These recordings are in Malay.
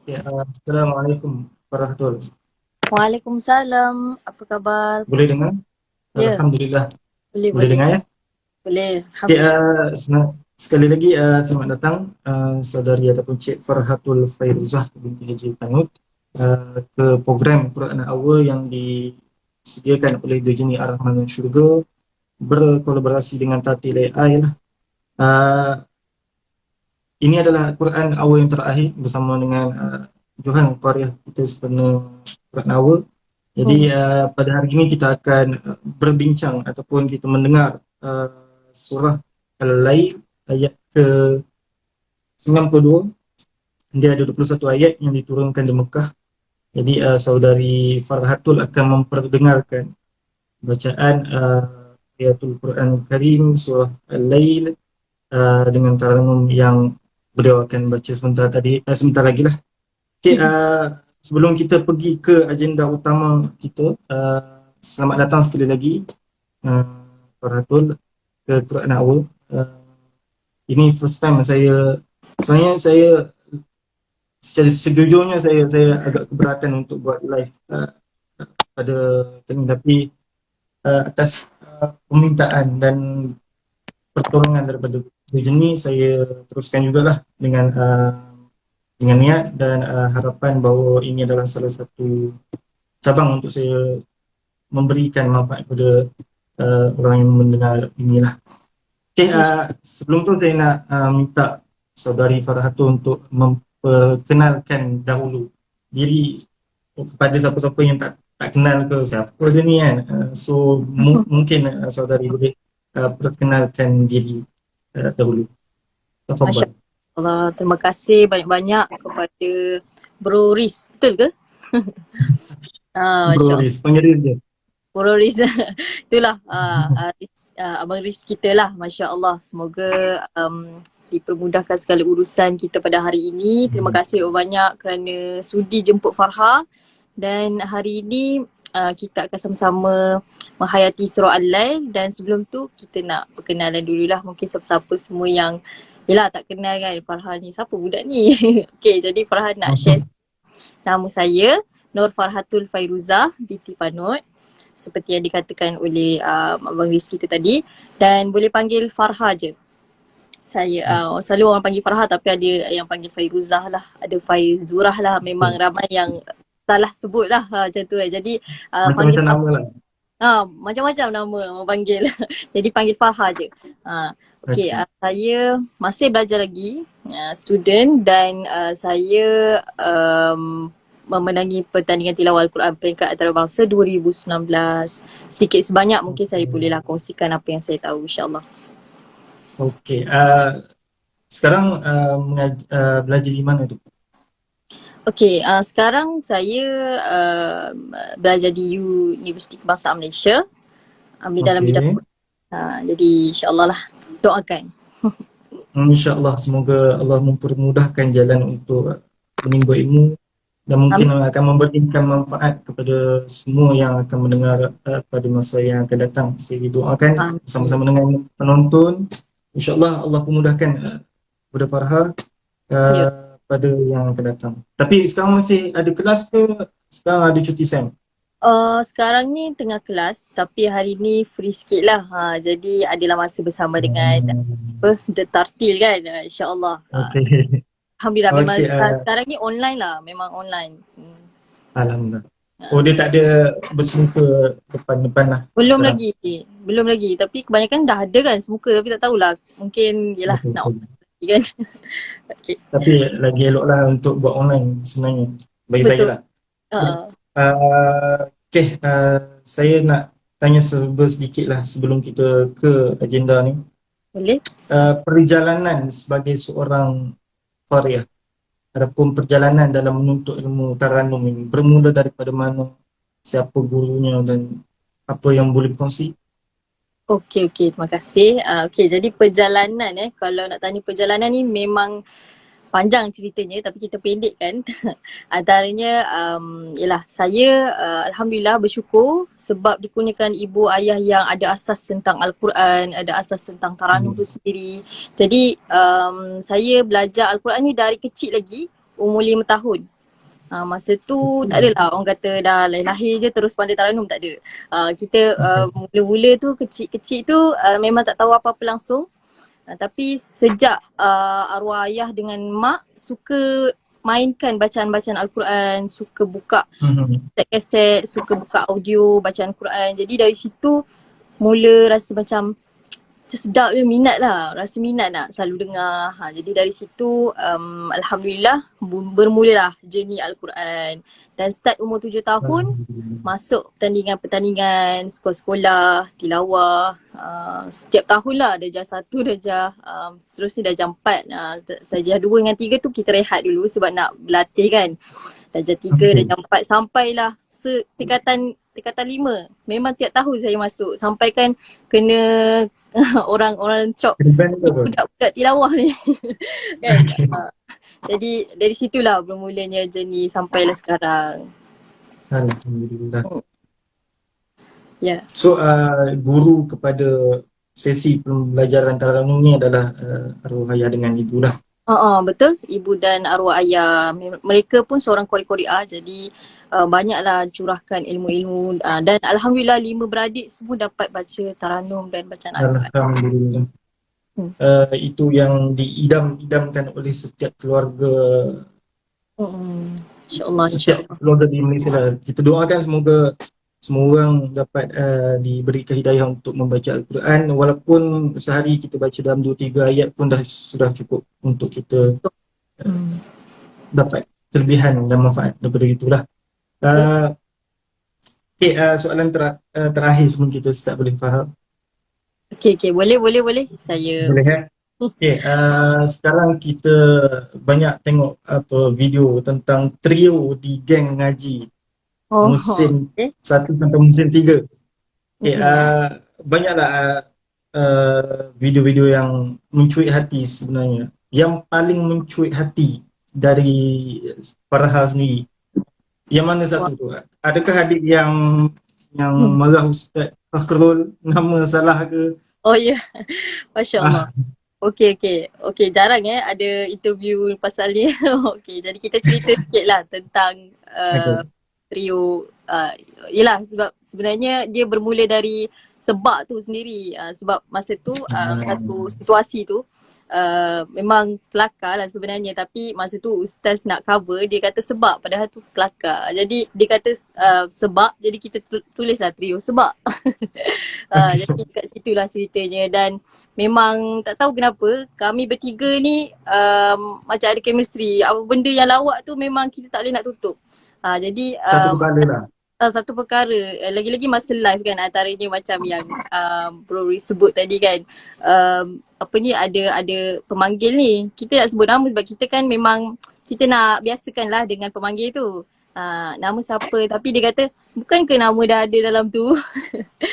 Ya, Assalamualaikum warahmatullahi. Waalaikumsalam. Apa khabar? Boleh dengar? Ya, Alhamdulillah. boleh Boleh boleh. dengar ya? Boleh. Okay, Alhamdulillah. sekali lagi selamat datang saudari ataupun Cik Farhatul Fairuzah binti Haji Panut ke program Quran Hour yang disediakan oleh Dejani Ar-Rahman dan Syurga berkolaborasi dengan Tatil AI lah. Uh, ini adalah Quran Hour yang terakhir bersama dengan Johan Qariah kita sebenarnya Quran Hour. Jadi Hmm. pada hari ini kita akan berbincang ataupun kita mendengar surah Al-Lail ayat ke-92. Dia ada 21 ayat yang diturunkan di Mekah. Jadi saudari Farhatul akan memperdengarkan bacaan ayatul Quran Karim surah Al-Lail dengan taranum yang beliau akan baca sebentar lagi lah. Okay, sebelum kita pergi ke agenda utama kita, selamat datang sekali lagi uh, Farhatul ke Quran Hour. Uh, ini first time sebenarnya saya secara sejujurnya saya agak keberatan untuk buat live pada ini, tapi atas permintaan dan pertolongan daripada Rejeni, saya teruskan jugalah dengan niat dan harapan bahawa ini adalah salah satu cabang untuk saya memberikan manfaat kepada orang yang mendengar inilah. Okay, sebelum tu saya nak minta saudari Farhatul untuk memperkenalkan dahulu diri kepada siapa-siapa yang tak kenal ke siapa dia ni kan. So mungkin saudari boleh perkenalkan diri dahulu. Masya Tafadhal. Allah. Terima kasih banyak-banyak kepada Bro Riz. Betul ke? Bro Masya Allah. Riz, panggil dia. Bro Riz. Itulah Abang Riz kita lah. Masya Allah. Semoga dipermudahkan segala urusan kita pada hari ini. Terima kasih banyak kerana sudi jemput Farha. Dan hari ini kita akan sama-sama menghayati surah Al-Lail, dan sebelum tu kita nak perkenalan dululah mungkin siapa-siapa semua yang yelah tak kenal kan Farhan ni, siapa budak ni. Okay, jadi Farhan nak share nama saya Nur Farhatul Fairuzah binti Panut, seperti yang dikatakan oleh Abang Rizky tu tadi, dan boleh panggil Farha je. Saya selalu orang panggil Farha tapi ada yang panggil Fairuzah lah, ada Faizurah lah, memang ramai yang salah sebut lah macam tu kan. Jadi panggil Macam-macam nama Farha. lah. Macam-macam nama orang panggil. Jadi panggil Farha je. Okay, Okay. saya masih belajar lagi, student, dan saya memenangi pertandingan tilawah Al-Quran peringkat antarabangsa 2019. Sikit sebanyak mungkin saya bolehlah kongsikan apa yang saya tahu, insyaAllah. Okay. Sekarang belajar di mana tu? Okay, sekarang saya belajar di Universiti Kebangsaan Malaysia, ambil dalam bidang Okay. jadi insyaAllah lah, doakan. InsyaAllah semoga Allah mempermudahkan jalan untuk menimba ilmu dan mungkin Amin. akan memberikan manfaat kepada semua yang akan mendengar pada masa yang akan datang. Saya doakan bersama-sama Amin. dengan penonton. InsyaAllah Allah pemudahkan kepada Farha Ya. pada yang akan datang. Tapi sekarang masih ada kelas ke? Sekarang ada cuti SEM? Sekarang ni tengah kelas tapi hari ni free sikit lah. Jadi adalah masa bersama dengan The Tartil kan, insyaAllah. Okay. Alhamdulillah memang Okay. sekarang ni online lah, memang online. Alhamdulillah. Oh, Uh, dia tak ada bersemuka depan-depan lah belum sekarang. lagi, belum lagi. Tapi kebanyakan dah ada kan semuka, tapi tak tahulah. Mungkin yelah nak Betul. online lagi kan. Okay. Tapi lagi elok lah untuk buat online sebenarnya. Bagi saya Betul. lah. Uh, Okay, saya nak tanya sedikit lah sebelum kita ke agenda ni. Boleh? Perjalanan sebagai seorang qariah ataupun perjalanan dalam menuntut ilmu Taranum ini bermula daripada mana, siapa gurunya dan apa yang boleh dikongsi? Okey, terima kasih. Okey, jadi perjalanan kalau nak tanya perjalanan ni memang panjang ceritanya tapi kita pendekkan. Antaranya ialah saya alhamdulillah bersyukur sebab dikurniakan ibu ayah yang ada asas tentang Al-Quran, ada asas tentang taranum tu sendiri. Jadi saya belajar Al-Quran ni dari kecil lagi. umur 5 tahun. Masa tu tak adalah orang kata dah lahir je terus pandai taranum, tak ada. Kita mula-mula tu kecil-kecil tu memang tak tahu apa-apa langsung. Tapi sejak arwah ayah dengan mak suka mainkan bacaan-bacaan Al-Quran, suka buka kaset-kaset, suka buka audio bacaan Quran. Jadi dari situ mula rasa macam sedap je, minat lah, rasa minat nak selalu dengar. Jadi dari situ Alhamdulillah bermulalah journey Al-Quran. Dan start umur 7 tahun masuk pertandingan sekolah-sekolah, tilawah. Setiap tahun lah, darjah 1, darjah seterusnya darjah 4. Darjah 2 dengan 3 tu kita rehat dulu sebab nak berlatih kan. Darjah 3, darjah 4 sampailah tingkatan 5. Memang tiap tahun saya masuk sampai kan kena orang cop budak-budak tilawah ni kan. Jadi dari situlah bermulanya journey sampailah sekarang. Alhamdulillah. Ya. So guru kepada sesi pembelajaran taranum ni adalah arwah ayah dengan ibu lah. Betul, ibu dan arwah ayah. Mereka pun seorang qori-qori'ah, jadi banyaklah curahkan ilmu-ilmu dan Alhamdulillah 5 beradik semua dapat baca taranum dan bacaan Al-Quran. Alhamdulillah. Itu yang diidam-idamkan oleh setiap keluarga. InsyaAllah. Setiap keluarga di Malaysia lah. Kita doakan semoga semua orang dapat diberikan hidayah untuk membaca Al-Quran. Walaupun sehari kita baca dalam 2-3 ayat pun sudah cukup untuk kita dapat kelebihan dan manfaat daripada itulah. Soalan terakhir sebelum kita start, boleh faham? Okay, boleh. Saya boleh. Sekarang kita banyak tengok video tentang trio di geng ngaji musim 1 sampai musim 3. Banyaklah video-video yang mencuit hati sebenarnya. Yang paling mencuit hati dari Farha sendiri, yang mana satu tu? Adakah adik yang marah Ustaz Fakhrul, nama salah ke? Oh ya, Masya Allah. Okay, jarang ada interview pasal ni. Okay, jadi kita cerita sikit lah tentang trio. Yelah, sebab sebenarnya dia bermula dari sebab tu sendiri. Sebab masa tu satu situasi tu memang kelakar lah sebenarnya, tapi masa tu ustaz nak cover, dia kata sebab, padahal tu kelakar. Jadi dia kata sebab, jadi kita tulislah trio sebab. Jadi kat situlah ceritanya. Dan memang tak tahu kenapa kami bertiga ni macam ada chemistry. Apa benda yang lawak tu memang kita tak boleh nak tutup. Jadi satu perkara lah. Satu perkara, lagi-lagi masa live kan, antaranya macam yang Bro sebut tadi kan, ada pemanggil ni. Kita nak sebut nama sebab kita kan memang kita nak biasakan lah dengan pemanggil tu. Nama siapa, tapi dia kata bukan ke nama dah ada dalam tu.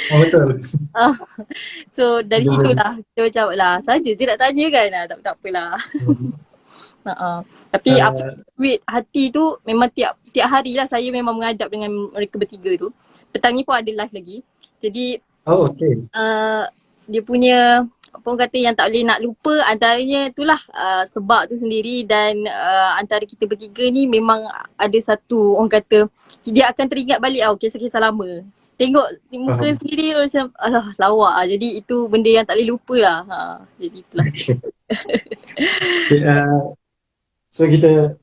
Betul. So dari situ lah kita macam lah saja je nak tanya kan, tak apalah. Tapi apa sweet hati tu memang tiap hari lah saya memang menghadap dengan mereka bertiga tu. Petang ni pun ada live lagi. Jadi dia punya apa orang kata yang tak boleh nak lupa antaranya itulah sebab tu sendiri. Dan antara kita bertiga ni memang ada satu orang kata dia akan teringat balik kisah-kisah lama. Tengok muka sendiri macam alah lawak lah. Jadi itu benda yang tak boleh lupa lah. Jadi itulah. So kita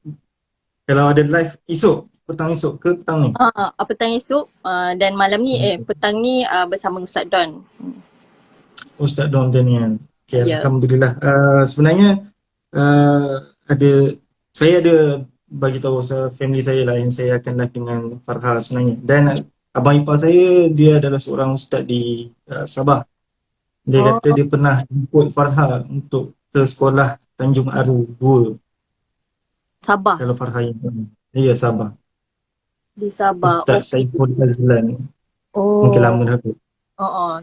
kalau ada live petang esok ke petang ni? Petang esok dan malam ni petang ni bersama Ustaz Don. Ustaz Don Daniel. Alhamdulillah. Sebenarnya saya ada bagi tahu family saya lah yang saya akan live dengan Farha sebenarnya. Dan abang ipar saya dia adalah seorang ustaz di Sabah. Dia kata dia pernah jemput Farha untuk ke sekolah Tanjung Aru 2. Sabah. Kalau Farha yang ya Sabah. Di Sabah. Ustaz Saiful Azlan. Mungkin lama dah tu.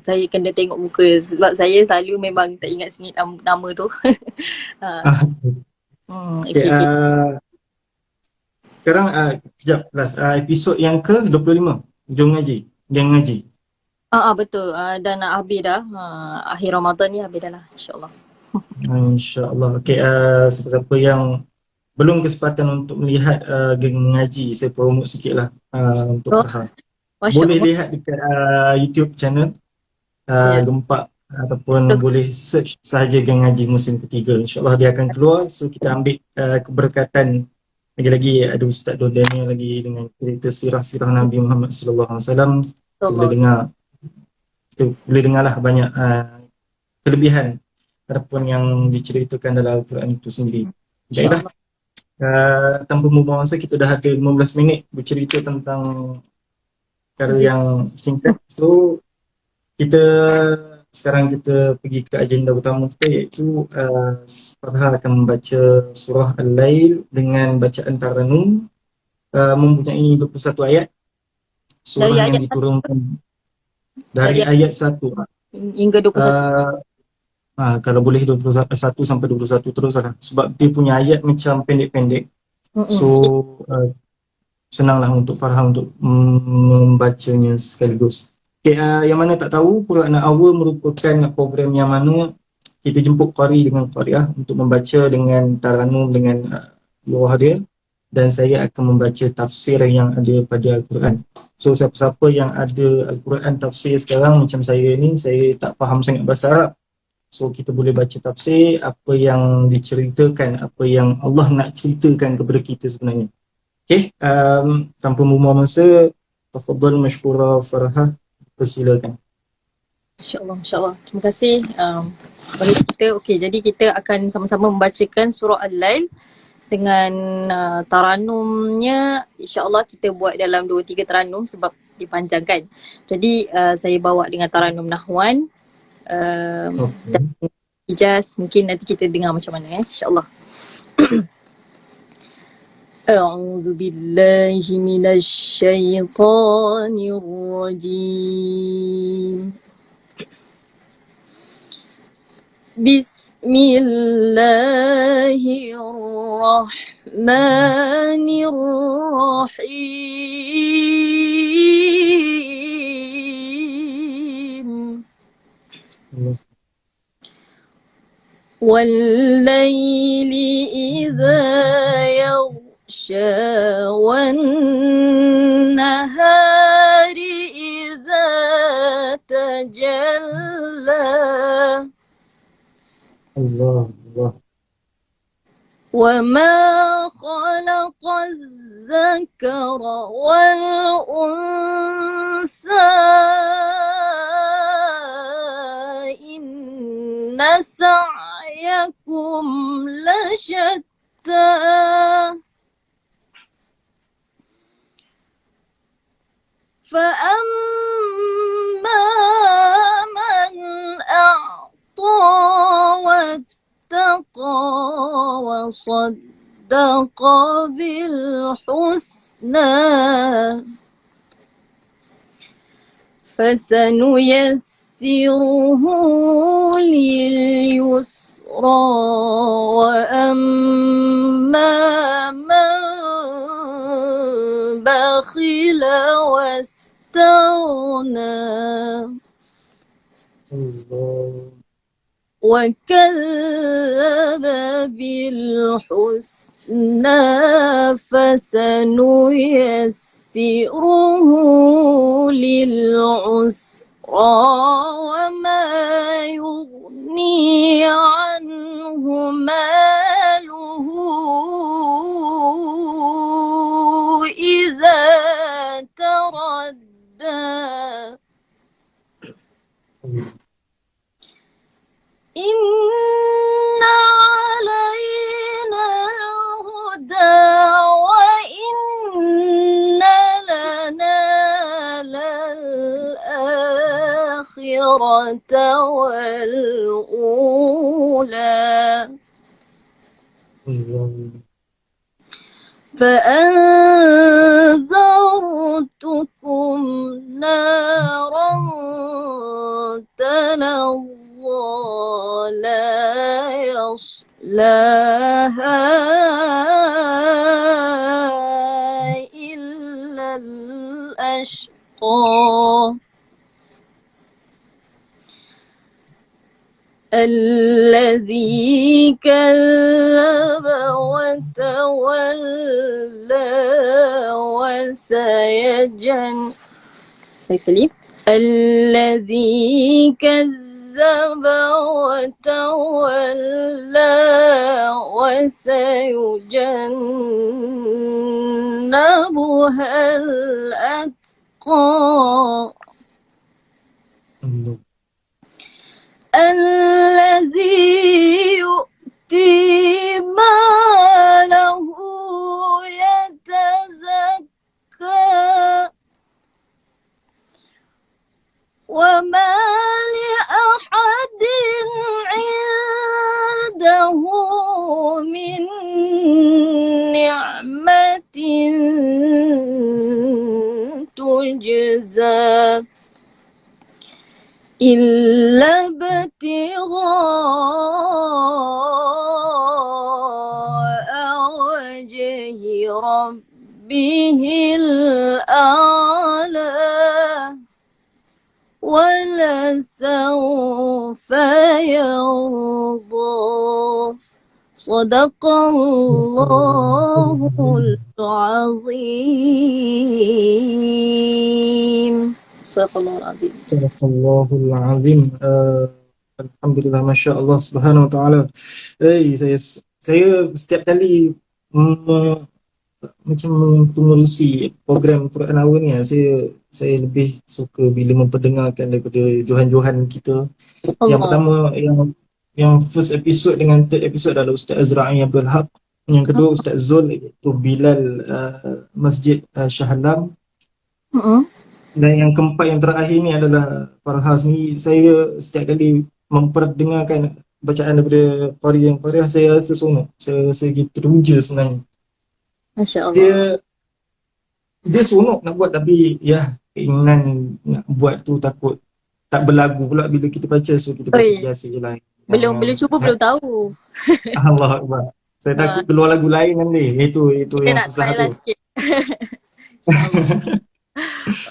Saya kena tengok muka sebab saya selalu memang tak ingat sengit nama tu. Okay. Sekarang kejap last episod yang ke-25 Jom Ngaji, Geng Ngaji. Betul. Dan nak habis dah. Akhir Ramadan ni habis dah lah, insyaAllah. InsyaAllah. Okay, siapa-siapa yang belum kesempatan untuk melihat geng mengaji, saya promote sikit lah untuk Oh, Farha. Masya Boleh Allah. lihat dekat YouTube channel Ya. Gempak, ataupun boleh search sahaja geng ngaji musim ketiga. InsyaAllah dia akan keluar, so kita ambil keberkatan. Lagi-lagi ada Ustaz Dodania lagi dengan cerita sirah-sirah Nabi Muhammad SAW. Kita boleh Allah. dengar, kita boleh dengarlah banyak kelebihan ataupun yang diceritakan dalam Al-Quran itu sendiri. Masya Baiklah, Allah. tanpa membuang masa, kita dah ada 15 minit bercerita tentang perkara Zikir. yang singkat. So kita sekarang kita pergi ke agenda utama kita, iaitu Farha akan membaca surah Al-Lail dengan bacaan Taranum, mempunyai 21 ayat. Dari Surah yang ayat diturunkan dari dari ayat 1. hingga 21. Kalau boleh 21 sampai 21 terus lah, sebab dia punya ayat macam pendek-pendek. So Mm-mm. senanglah untuk Farha untuk membacanya sekaligus. Okay, yang mana tak tahu, Quran Hour merupakan program yang mana kita jemput qari dengan qariah untuk membaca dengan taranum, dengan luah dia, dan saya akan membaca tafsir yang ada pada Al-Quran. So siapa-siapa yang ada Al-Quran tafsir sekarang macam saya ni, saya tak faham sangat bahasa Arab, so kita boleh baca tafsir apa yang diceritakan, apa yang Allah nak ceritakan kepada kita sebenarnya. Okay, tanpa membuang masa, tafadhal mashkura Farha, persilakan. Masya Allah, Masya Allah. Terima kasih. Bagi kita, okey, jadi kita akan sama-sama membacakan surah Al-Lail dengan taranumnya. InsyaAllah kita buat dalam 2-3 taranum sebab dipanjangkan. Jadi saya bawa dengan taranum Nahwan dan Okay. Ijaz. Mungkin nanti kita dengar macam mana InsyaAllah. أعوذ بالله من الشيطان الرجيم بسم الله الرحمن الرحيم والليل إذا يغشى والنهار إذا تجلى Allah, Allah. وما خلق الذكر والأنثى إن سعيكم لشتى فأما من أعطى واتقى وصدق بالحسنى فسنيسره لليسرى وأما من بخل واستغنى وكذب بالحسنى فسنيسره للعسرى وما يغني عنه ماله إذا تردى إن علينا الهدى وإن لنا للآخرة والأولى فأنذرتكم نارا تلظى لا يصلاها إلا الأشقى الذي كذب وتولى الذي كذب وتولى وسيجنبها الأتقى Allah. الذي يؤتي ماله يتزكى وما لأحد عنده من نعمة تجزى إلا ابتغاء وجه ربه الأعلى ولسوف يرضى صدق الله العظيم صدق الله العظيم. Sadaqallahul azim. Alhamdulillah, Masya Allah Subhanahu wa ta'ala. Saya setiap kali macam pengurusi program Quran Hour ni, saya lebih suka bila memperdengarkan daripada johan-johan kita. Yang pertama, yang first episode dengan third episode adalah Ustaz Azra'i Abdul Haq. Yang kedua Ustaz Zul, iaitu Bilal Masjid Shah Alam. Dan yang keempat, yang terakhir ni adalah Farha ni. Saya setiap kali memperdengarkan bacaan daripada Qari yang Qari, saya rasa seronok. Saya rasa gitu teruja sebenarnya. Masya Allah. Dia seronok nak buat, tapi ya keinginan nak buat tu takut tak berlagu pula bila kita baca. So kita baca biasa je lah. Belum cuba, belum tahu. Allah Akbar. Saya takut keluar lagu lain nanti. Itu yang susah tu.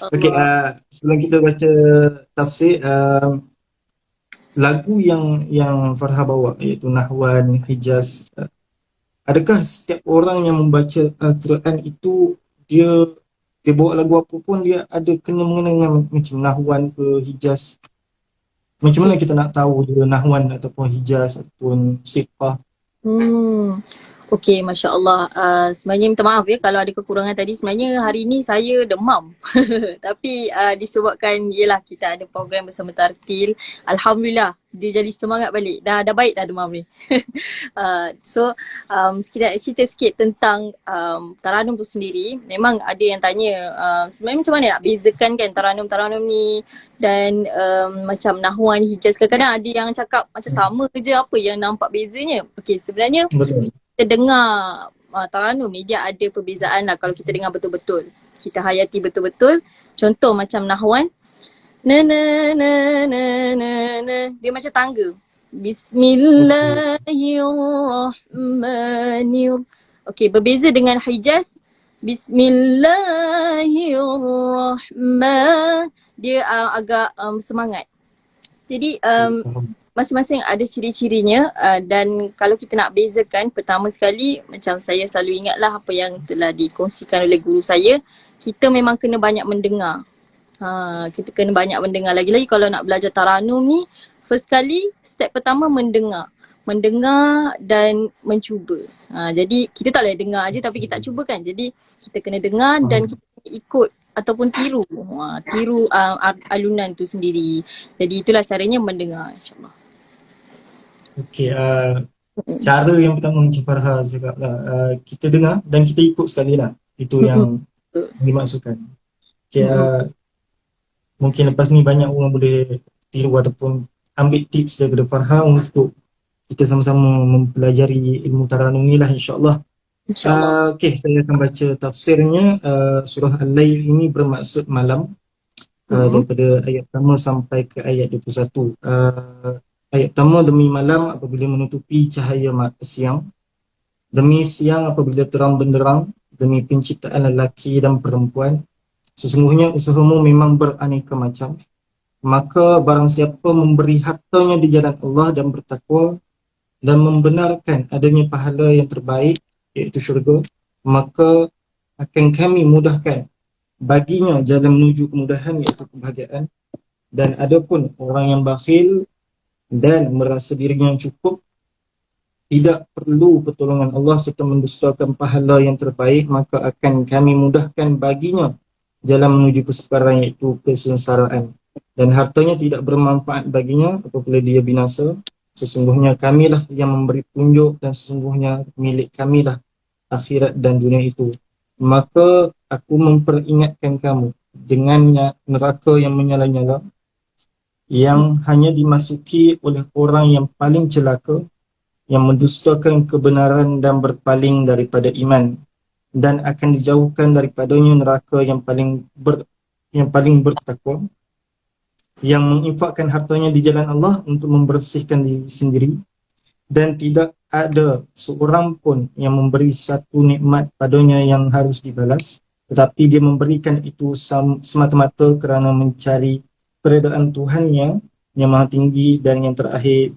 Okey, sebelum kita baca tafsir, lagu yang Farha bawa iaitu Nahwan, Hijaz, adakah setiap orang yang membaca Al-Quran itu dia bawa lagu apa pun dia ada kena mengenai dengan macam Nahwan ke Hijaz? Macam mana kita nak tahu dia Nahwan ataupun Hijaz ataupun Siqah? Okey, Masya Allah. Sebenarnya minta maaf ya kalau ada kekurangan tadi. Sebenarnya hari ni saya demam. Tapi disebabkan yelah kita ada program bersama Tartil, Alhamdulillah dia jadi semangat balik. Dah baik dah demam ni. Kita cerita sikit tentang Taranum tu sendiri. Memang ada yang tanya sebenarnya macam mana nak bezakan kan Taranum ni dan macam Nahwan, Hijaz. Kadang-kadang ada yang cakap macam sama je, apa yang nampak bezanya. Okey, sebenarnya kita dengar Taranum ni dia ada perbezaan lah kalau kita dengar betul-betul. Kita hayati betul-betul. Contoh macam Nahwan. Na na na na na na. Dia macam tangga. Bismillahirrahmanirrahim. Okey, berbeza dengan Hijaz. Bismillahirrahmanirrahim. Dia agak semangat. Jadi masing-masing ada ciri-cirinya dan kalau kita nak bezakan, pertama sekali macam saya selalu ingatlah apa yang telah dikongsikan oleh guru saya, kita memang kena banyak mendengar. Kita kena banyak mendengar. Lagi-lagi kalau nak belajar Taranum ni, first kali step pertama mendengar dan mencuba. Jadi kita tak boleh dengar je tapi kita tak cuba kan. Jadi kita kena dengar dan kita ikut ataupun tiru alunan tu sendiri. Jadi itulah caranya mendengar, insyaAllah. Okey, cara yang pertama macam Farha cakap lah, kita dengar dan kita ikut sekali lah. Itu yang dimaksudkan. Okay, mungkin lepas ni banyak orang boleh tiru ataupun ambil tips daripada Farha untuk kita sama-sama mempelajari ilmu Taranum ni lah, insyaAllah. Okay, saya akan baca tafsirnya. Surah Al-Lail ini bermaksud malam, daripada ayat pertama sampai ke ayat 21. Ayat pertama, demi malam apabila menutupi cahaya siang, demi siang apabila terang benderang, demi penciptaan lelaki dan perempuan, sesungguhnya usahamu memang beraneka macam. maka barang siapa memberi hartanya di jalan Allah dan bertakwa dan membenarkan adanya pahala yang terbaik iaitu syurga, maka akan kami mudahkan baginya jalan menuju kemudahan iaitu kebahagiaan. Dan adapun orang yang bakhil dan merasa dirinya cukup, tidak perlu pertolongan Allah serta mendustakan pahala yang terbaik, maka akan kami mudahkan baginya jalan menuju kesukaran iaitu kesengsaraan. Dan hartanya tidak bermanfaat baginya apabila dia binasa. Sesungguhnya kamilah yang memberi tunjuk dan sesungguhnya milik kamilah akhirat dan dunia itu. Maka aku memperingatkan kamu dengannya neraka yang menyala-nyala, yang hanya dimasuki oleh orang yang paling celaka, yang mendustakan kebenaran dan berpaling daripada iman, dan akan dijauhkan daripadanya neraka yang paling bertakwa, yang menginfakkan hartanya di jalan Allah untuk membersihkan diri sendiri, dan tidak ada seorang pun yang memberi satu nikmat padanya yang harus dibalas, tetapi dia memberikan itu semata-mata kerana mencari keredaan Tuhannya yang maha tinggi dan yang terakhir,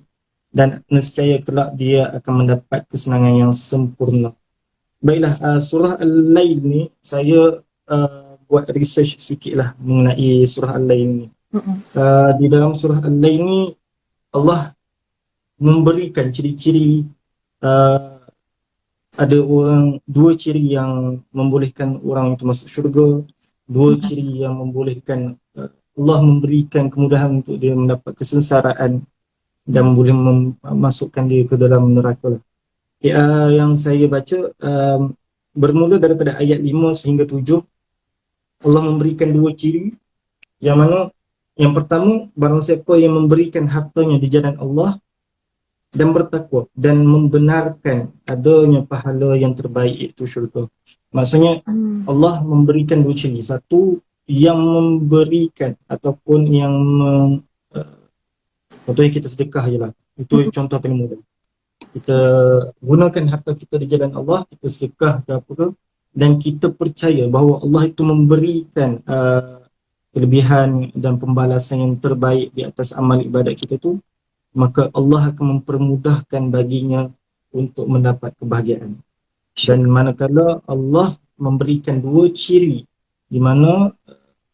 dan nescaya kelak dia akan mendapat kesenangan yang sempurna. Baiklah, surah Al-Lail ni saya buat research sikit lah mengenai surah Al-Lail ni. Di dalam surah Al-Lail ni Allah memberikan ciri-ciri, ada dua ciri yang membolehkan orang itu masuk syurga, dua ciri yang membolehkan Allah memberikan kemudahan untuk dia mendapat kesengsaraan dan boleh memasukkan dia ke dalam neraka lah. Yang saya baca bermula daripada ayat 5 sehingga 7, Allah memberikan dua ciri, yang mana yang pertama, barang siapa yang memberikan hartanya di jalan Allah dan bertakwa dan membenarkan adanya pahala yang terbaik iaitu syurga. Maksudnya Allah memberikan dua ciri. Satu, yang memberikan ataupun yang contohnya kita sedekah je lah. Itu contoh paling mudah. Kita gunakan harta kita di jalan Allah, kita sedekah ke apa ke, dan kita percaya bahawa Allah itu memberikan kelebihan dan pembalasan yang terbaik di atas amal ibadat kita tu, maka Allah akan mempermudahkan baginya untuk mendapat kebahagiaan. Dan manakala Allah memberikan dua ciri di mana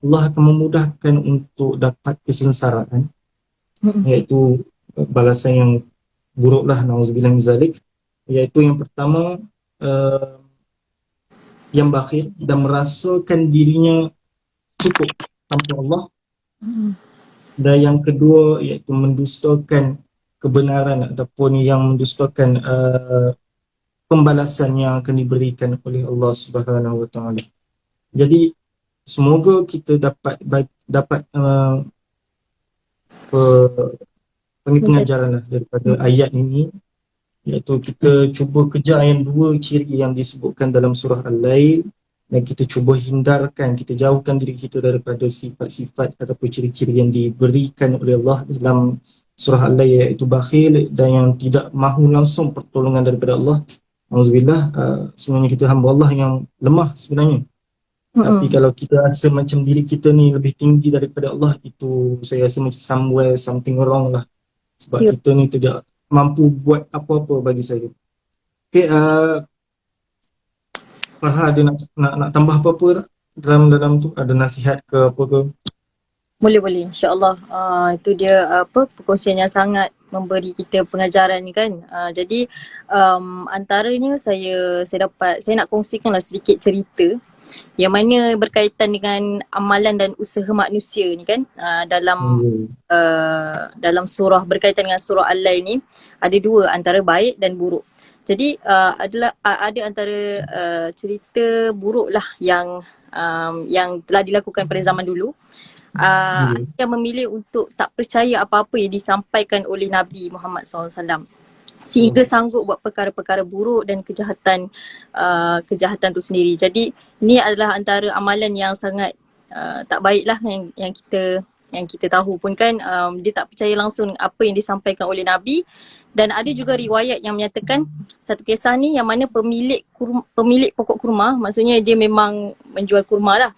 Allah akan memudahkan untuk dapat kesengsaraan, iaitu balasan yang buruk lah, na'udzubillah min zalik, iaitu yang pertama, yang bakhil dan merasakan dirinya cukup tanpa Allah, dan yang kedua iaitu mendustakan kebenaran ataupun yang mendustakan pembalasan yang akan diberikan oleh Allah Subhanahu Wa Taala. Jadi semoga kita dapat pengajaran lah daripada ayat ini, iaitu kita cuba kejar yang dua ciri yang disebutkan dalam surah Al-Lail, dan kita cuba hindarkan, kita jauhkan diri kita daripada sifat-sifat ataupun ciri-ciri yang diberikan oleh Allah dalam surah Al-Lail, iaitu bakhil dan yang tidak mahu langsung pertolongan daripada Allah. Alhamdulillah, sebenarnya kita hamba Allah yang lemah sebenarnya. Tapi kalau kita rasa macam diri kita ni lebih tinggi daripada Allah, itu saya rasa macam something wrong lah. Sebab kita ni tidak mampu buat apa-apa bagi saya. Okay, Farha ada nak tambah apa-apa tak dalam tu? Ada nasihat ke apa ke? Boleh, insya-Allah. Itu dia perkongsian yang sangat memberi kita pengajaran ni kan. Jadi antaranya saya nak kongsikanlah sedikit cerita yang mana berkaitan dengan amalan dan usaha manusia ni kan. Dalam surah, berkaitan dengan surah Al-Lail ni ada dua, antara baik dan buruk. Jadi ada antara cerita buruk lah yang telah dilakukan pada zaman dulu. Yang memilih untuk tak percaya apa-apa yang disampaikan oleh Nabi Muhammad SAW, sehingga sanggup buat perkara-perkara buruk dan kejahatan tu sendiri. Jadi ini adalah antara amalan yang sangat tak baik lah yang kita tahu pun kan. Dia tak percaya langsung apa yang disampaikan oleh Nabi. Dan ada juga riwayat yang menyatakan satu kisah ni yang mana pemilik pokok kurma, maksudnya dia memang menjual kurma lah.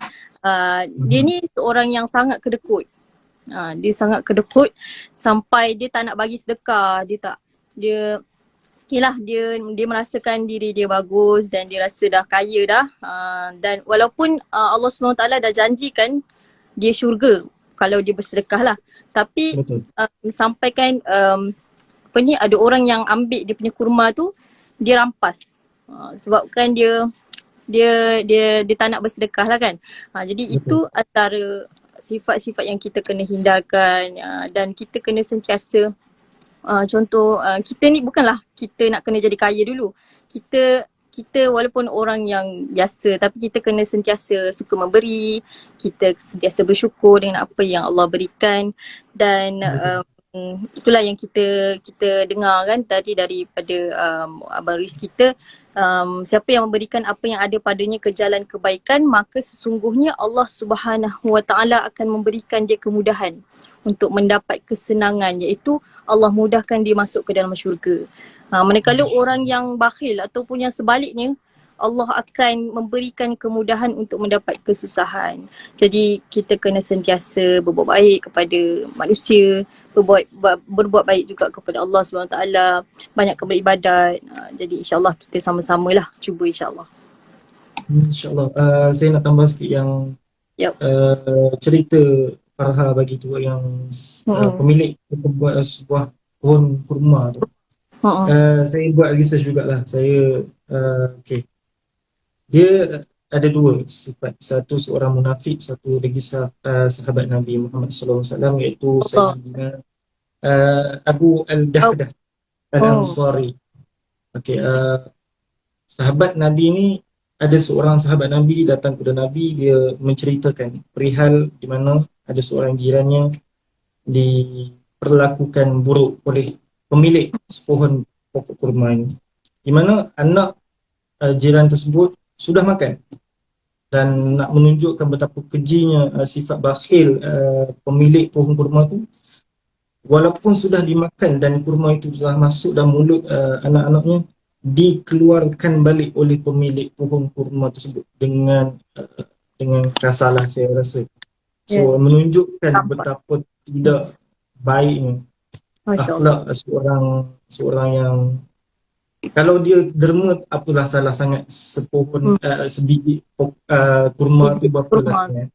Dia ni seorang yang sangat kedekut. Dia sangat kedekut sampai dia tak nak bagi sedekah. Dia tak, dia Yelah, dia merasakan diri dia bagus dan dia rasa dah kaya dah. Dan walaupun Allah SWT dah janjikan dia syurga kalau dia bersedekah lah. Tapi Betul. sampaikan apa ni, ada orang yang ambil dia punya kurma tu, dia rampas. Sebabkan dia tak nak bersedekah lah kan. Jadi Betul. itu antara sifat-sifat yang kita kena hindarkan, dan kita kena sentiasa contoh kita ni bukanlah kita nak kena jadi kaya dulu. Kita walaupun orang yang biasa tapi kita kena sentiasa suka memberi, kita sentiasa bersyukur dengan apa yang Allah berikan dan itulah yang kita dengar kan tadi daripada Abang Riz kita. Siapa yang memberikan apa yang ada padanya ke jalan kebaikan, maka sesungguhnya Allah Subhanahu Wa Taala akan memberikan dia kemudahan untuk mendapat kesenangan, iaitu Allah mudahkan dia masuk ke dalam syurga. Manakala orang yang bakhil ataupun yang sebaliknya, Allah akan memberikan kemudahan untuk mendapat kesusahan. Jadi kita kena sentiasa berbuat baik kepada manusia, berbuat baik juga kepada Allah SWT, banyakkan beribadat. Jadi insyaAllah kita sama-samalah cuba insyaAllah. InsyaAllah. Saya nak tambah sikit yang cerita Farha bagi tu yang pemilik buat sebuah pohon kurma tu. Saya buat research jugalah. Saya okay. Dia ada dua sifat. Satu seorang munafik, satu lagi sahabat Nabi Muhammad SAW, iaitu Sayyidina Abu Al-Dahdah Al-Ansari. Okay, sahabat Nabi ni, ada seorang sahabat Nabi datang kepada Nabi, dia menceritakan perihal di mana ada seorang jirannya diperlakukan buruk oleh pemilik sepohon pokok kurma ini. Di mana anak jiran tersebut sudah makan dan nak menunjukkan betapa kejinya sifat bakhil pemilik pohon kurma itu. Walaupun sudah dimakan dan kurma itu telah masuk dalam mulut anak-anaknya, dikeluarkan balik oleh pemilik pohon kurma tersebut dengan kasalah, saya rasa. So menunjukkan betapa tidak baiknya akhlak seorang yang, kalau dia derma, apalah salah sangat sepohon sebiji kurma tu berapa lah,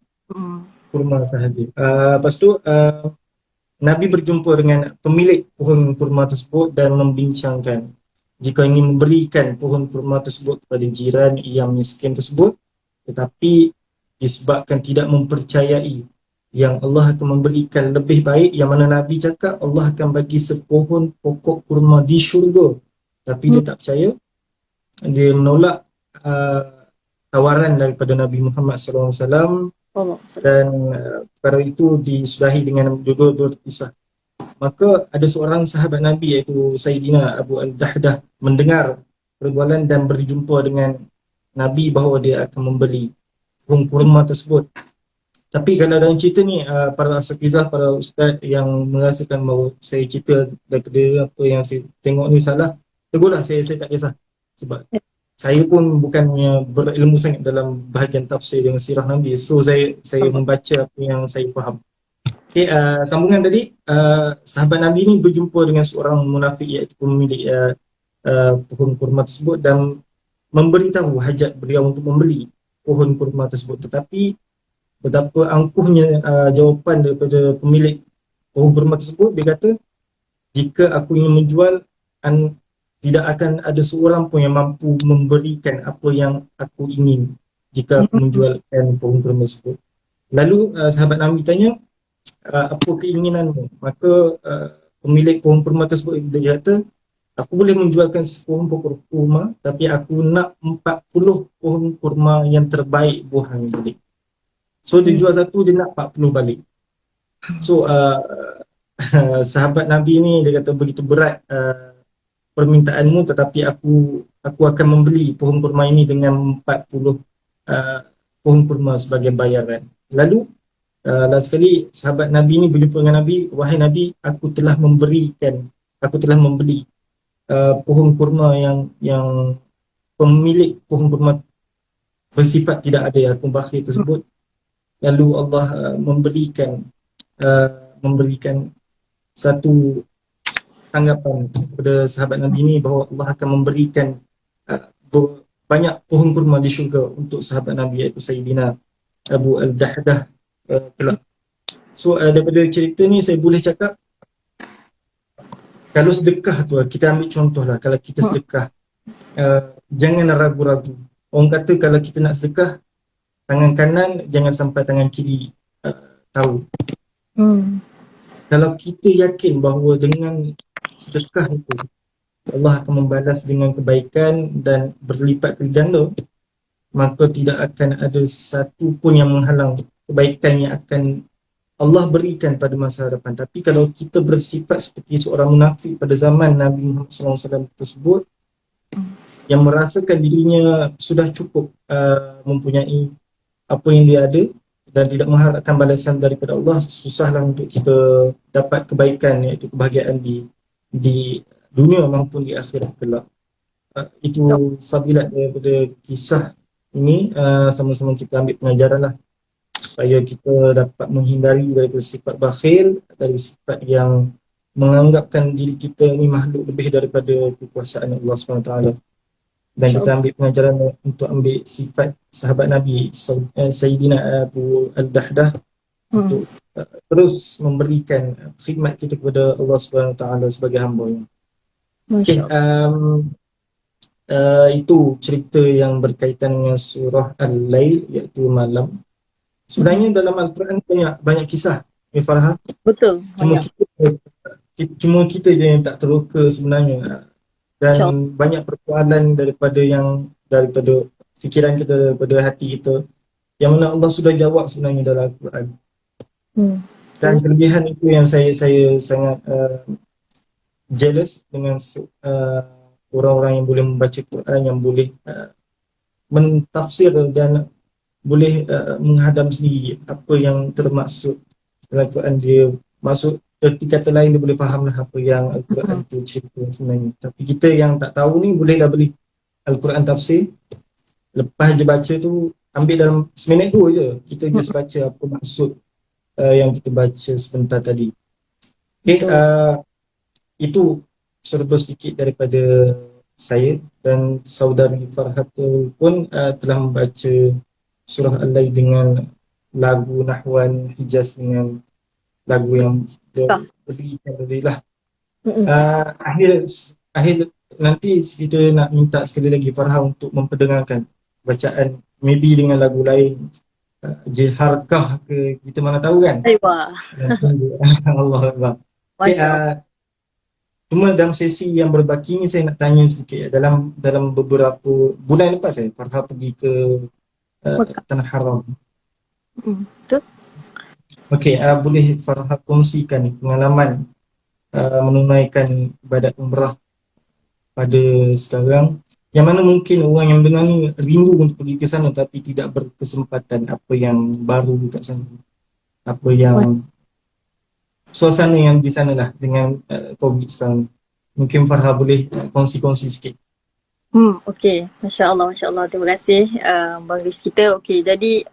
kurma sahaja. Lepas tu Nabi berjumpa dengan pemilik pohon kurma tersebut dan membincangkan jika ingin memberikan pohon kurma tersebut kepada jiran yang miskin tersebut, tetapi disebabkan tidak mempercayai yang Allah akan memberikan lebih baik, yang mana Nabi cakap Allah akan bagi sepohon pokok kurma di syurga, tapi dia tak percaya. Dia menolak tawaran daripada Nabi Muhammad SAW dan perkara itu disudahi dengan dua kisah. Maka ada seorang sahabat Nabi iaitu Sayyidina Abu Al-Dahdah mendengar perbualan dan berjumpa dengan Nabi bahawa dia akan membeli pohon kurma tersebut. Tapi kalau dalam cerita ni, para asatizah, para ustaz yang merasakan bahawa saya cerita daripada apa yang saya tengok ni salah, tegurlah, saya tak kisah. Sebab saya pun bukannya berilmu sangat dalam bahagian tafsir dengan sirah Nabi. So saya membaca apa yang saya faham. Okay, sambungan tadi, sahabat Nabi ni berjumpa dengan seorang munafik iaitu pemilik pohon kurma tersebut dan memberitahu hajat beliau untuk membeli pohon kurma tersebut. Tetapi betapa angkuhnya jawapan daripada pemilik pohon kurma tersebut. Dia kata, jika aku ingin menjual, tidak akan ada seorang pun yang mampu memberikan apa yang aku ingin jika aku menjualkan pohon kurma tersebut. Lalu sahabat Nabi tanya, apa keinginanmu? Maka pemilik pohon kurma tersebut dia kata, aku boleh menjualkan sepohon pokok kurma, tapi aku nak 40 pohon kurma yang terbaik buahnya balik. So dia jual satu, dia nak 40 balik. So sahabat Nabi ni dia kata, begitu berat permintaanmu, tetapi aku akan membeli pohon kurma ini dengan 40 pohon kurma sebagai bayaran. Lalu last sekali sahabat Nabi ni berjumpa dengan Nabi, wahai Nabi, aku telah membeli pohon kurma yang pemilik pohon kurma bersifat tidak ada, aku bakhil tersebut. Lalu Allah memberikan memberikan satu tanggapan kepada sahabat Nabi ini bahawa Allah akan memberikan banyak pohon kurma di syurga untuk sahabat Nabi, iaitu Sayyidina Abu Al-Dahdah kelak. So daripada cerita ni saya boleh cakap, kalau sedekah tu, kita ambil contoh lah, kalau kita sedekah, jangan ragu-ragu. Orang kata kalau kita nak sedekah, tangan kanan jangan sampai tangan kiri tahu. Kalau kita yakin bahawa dengan sedekah itu Allah akan membalas dengan kebaikan dan berlipat ganda, maka tidak akan ada satu pun yang menghalang kebaikan yang akan Allah berikan pada masa hadapan. Tapi kalau kita bersifat seperti seorang munafik pada zaman Nabi Muhammad SAW tersebut, yang merasakan dirinya sudah cukup mempunyai apa yang dia ada dan tidak mengharapkan balasan daripada Allah, susahlah untuk kita dapat kebaikan, iaitu kebahagiaan di dunia maupun di akhirat kelak. Itu fadilat daripada kisah ini. Sama-sama kita ambil pengajaran lah, supaya kita dapat menghindari daripada sifat bakhil, dari sifat yang menganggapkan diri kita ni makhluk lebih daripada kekuasaan Allah SWT. Dan kita ambil pengajaran untuk ambil sifat sahabat Nabi Sayyidina Abu Al-Dahdah untuk terus memberikan khidmat kita kepada Allah SWT sebagai hamba-Nya. Okay, itu cerita yang berkaitan dengan surah Al-Lail, iaitu malam. Sebenarnya dalam Al-Quran banyak kisah, Farah. Betul. Cuma kita je yang tak teroka sebenarnya. Dan banyak persoalan daripada fikiran kita, daripada hati kita, yang mana Allah sudah jawab sebenarnya dalam Al-Quran. Dan kelebihan itu yang saya sangat jealous dengan orang-orang yang boleh membaca Quran, yang boleh mentafsir dan boleh menghadam sendiri apa yang termaksud dalam Quran. Dia masuk erti kata lain, dia boleh faham lah apa yang Al-Quran itu cerita sebenarnya. Tapi kita yang tak tahu ni, bolehlah beli Al-Quran tafsir, lepas je baca tu, ambil dalam seminit dua je, kita just baca apa maksud yang kita baca sebentar tadi. Okay, itu serba sedikit daripada saya, dan saudari Farhatul pun telah membaca surah Al-Lail dengan lagu Nahwan Hijaz, dengan lagu yang berikan tadi lah. Akhir nanti kita nak minta sekali lagi Farha untuk memperdengarkan bacaan, maybe dengan lagu lain, Jiharkah ke, kita mana tahu kan. Allah Akbar. Okay, cuma dalam sesi yang berbaki ni saya nak tanya sedikit. Dalam beberapa bulan lepas Farha pergi ke Tanah Haram. Betul. Okey, boleh Farha kongsikan pengalaman menunaikan ibadat umrah pada sekarang, yang mana mungkin orang yang dengar ni rindu untuk pergi ke sana tapi tidak berkesempatan. Apa yang baru kat sana, apa yang suasana yang di sana lah dengan COVID sekarang. Mungkin Farha boleh kongsi-kongsi sikit. Okey, Masya Allah. Terima kasih Bang Riz kita. Okey, jadi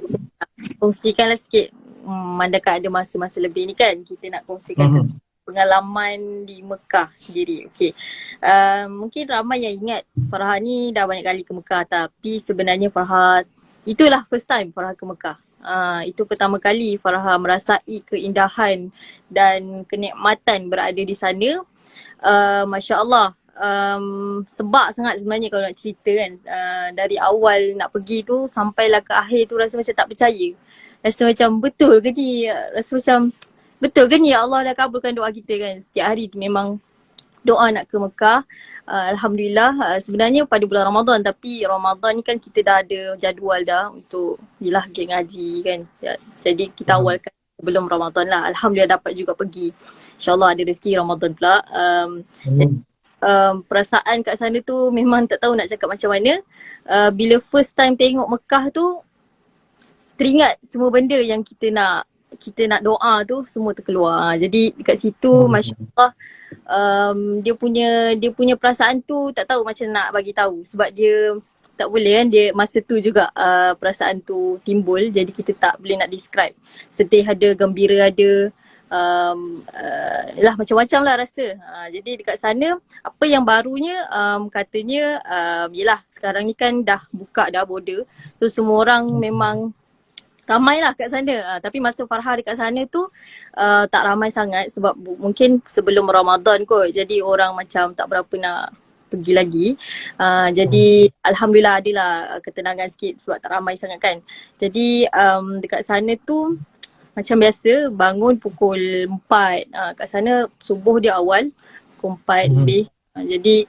saya nak kongsikanlah sikit, mandakan ada masa-masa lebih ni kan, kita nak kongsikan pengalaman di Mekah sendiri. Okey, mungkin ramai yang ingat Farha ni dah banyak kali ke Mekah, tapi sebenarnya Farha, itulah first time Farha ke Mekah. Itu pertama kali Farha merasai keindahan dan kenikmatan berada di sana. Masya Allah. Sebab sangat sebenarnya kalau nak cerita kan, dari awal nak pergi tu sampailah ke akhir tu rasa macam tak percaya. Rasa macam betul ke ni, rasa macam betul ke ni Allah dah kabulkan doa kita kan. Setiap hari tu memang doa nak ke Mekah. Alhamdulillah, sebenarnya pada bulan Ramadan, tapi Ramadan ni kan kita dah ada jadual dah untuk yelah geng ngaji kan. Jadi kita awalkan sebelum Ramadan lah. Alhamdulillah dapat juga pergi. InsyaAllah ada rezeki Ramadan pula. Jadi perasaan kat sana tu memang tak tahu nak cakap macam mana. Bila first time tengok Mekah tu, teringat semua benda yang kita nak doa tu semua terkeluar. Jadi dekat situ Masya Allah, dia punya perasaan tu tak tahu macam nak bagi tahu, sebab dia tak boleh kan, dia masa tu juga perasaan tu timbul, jadi kita tak boleh nak describe. Sedih ada, gembira ada, lah macam-macam lah rasa. Jadi dekat sana apa yang barunya katanya yelah sekarang ni kan dah buka dah border, so semua orang memang ramai lah kat sana. Tapi masa Farha dekat sana tu tak ramai sangat sebab mungkin sebelum Ramadan kot, jadi orang macam tak berapa nak pergi lagi. Jadi Alhamdulillah adalah ketenangan sikit sebab tak ramai sangat kan. Jadi dekat sana tu macam biasa bangun pukul 4. Kat sana subuh dia awal pukul 4 lebih. Jadi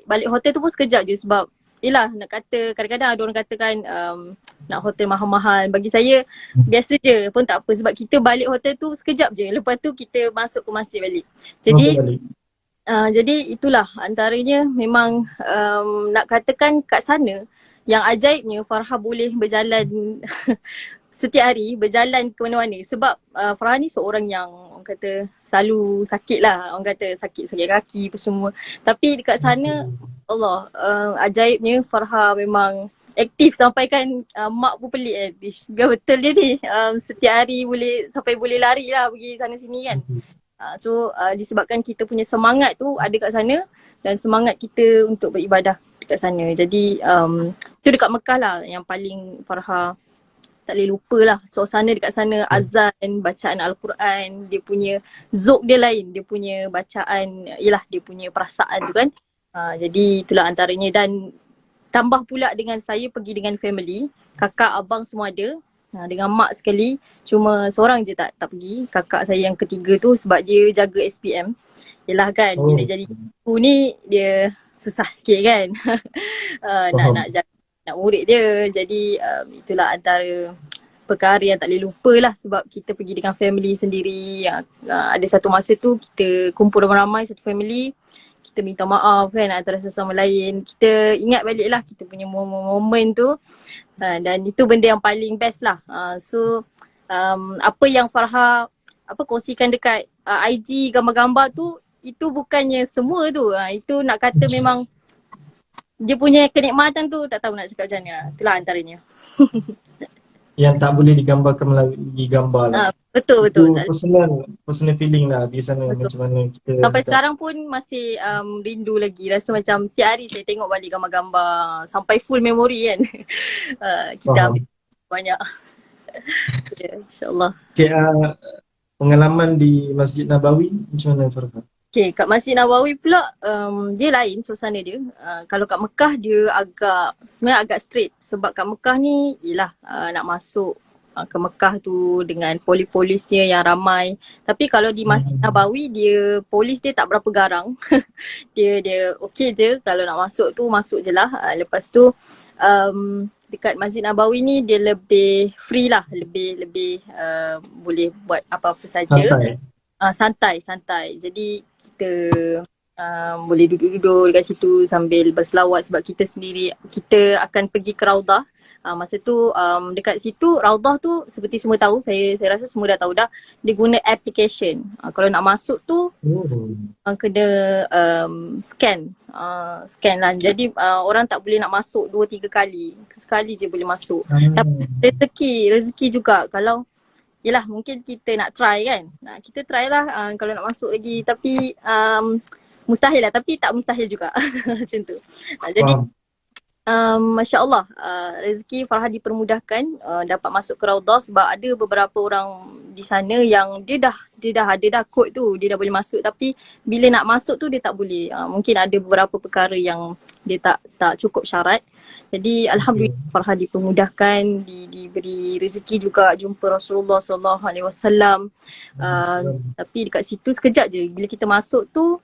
balik hotel tu pun sekejap je sebab yelah nak kata kadang-kadang ada orang katakan nak hotel mahal-mahal. Bagi saya biasa je pun tak apa sebab kita balik hotel tu sekejap je. Lepas tu kita masuk ke masjid balik. Jadi itulah antaranya memang nak katakan kat sana yang ajaibnya Farha boleh berjalan setiap hari, berjalan ke mana-mana sebab Farha ni seorang yang orang kata selalu sakit lah, orang kata sakit kaki apa semua. Tapi dekat sana Allah ajaibnya Farha memang aktif sampai kan mak pun pelik kan. Biar betul dia ni setiap hari boleh lari lah pergi sana sini kan. So disebabkan kita punya semangat tu ada kat sana dan semangat kita untuk beribadah dekat sana. Jadi tu dekat Mekah lah yang paling Farha tak boleh lupa lah. Suasana dekat sana, azan, bacaan Al-Quran, dia punya zuk dia lain, dia punya bacaan, yelah dia punya perasaan tu kan. Jadi itulah antaranya dan tambah pula dengan saya pergi dengan family, kakak, abang semua ada. Dengan mak sekali, cuma seorang je tak pergi. Kakak saya yang ketiga tu sebab dia jaga SPM. Yelah kan, bila jadi ibu ni dia susah sikit kan. nak jaga nak murid dia. Jadi itulah antara perkara yang tak boleh lupa lah sebab kita pergi dengan family sendiri. Ada satu masa tu kita kumpul ramai-ramai satu family, kita minta maaf kan antara sesama lain. Kita ingat balik lah kita punya momen-momen tu. Dan itu benda yang paling best lah. So apa yang Farha kongsikan dekat IG gambar-gambar tu, itu bukannya semua tu. Itu nak kata memang dia punya kenikmatan tu tak tahu nak cakap macam mana. Itulah antaranya. Yang tak boleh digambarkan melalui gambar lah. Betul. Itu personal feeling lah di sana. Betul. Macam mana kita sampai sekarang pun masih rindu lagi. Rasa macam setiap hari saya tengok balik gambar-gambar sampai full memory kan. Kita ambil banyak. InsyaAllah. Okay, pengalaman di Masjid Nabawi macam mana Farha? Okay, kat Masjid Nabawi pula dia lain suasana dia. Kalau kat Mekah dia sebenarnya agak straight sebab kat Mekah ni yelah nak masuk ke Mekah tu dengan polis-polisnya yang ramai. Tapi kalau di Masjid Nabawi polis dia tak berapa garang. dia okey je kalau nak masuk tu masuk je lah. Lepas tu dekat Masjid Nabawi ni dia lebih free lah, lebih boleh buat apa-apa saja. Santai. Jadi kita boleh duduk-duduk dekat situ sambil berselawat sebab kita akan pergi ke Raudah. Masa tu dekat situ Raudah tu seperti semua tahu, saya rasa semua dah tahu dah, dia guna application. Kalau nak masuk tu kena scan lah. Jadi orang tak boleh nak masuk 2-3 kali. Sekali je boleh masuk. Tapi rezeki juga kalau yelah mungkin kita nak try kan. Kita try lah kalau nak masuk lagi. Tapi mustahil lah. Tapi tak mustahil juga. Macam tu. Jadi Masya Allah rezeki Farha dipermudahkan dapat masuk ke Raudah sebab ada beberapa orang di sana yang dia dah ada kod tu. Dia dah boleh masuk tapi bila nak masuk tu dia tak boleh. Mungkin ada beberapa perkara yang dia tak cukup syarat. Jadi Alhamdulillah Farha dipermudahkan, diberi rezeki juga jumpa Rasulullah SAW. Tapi dekat situ sekejap je. Bila kita masuk tu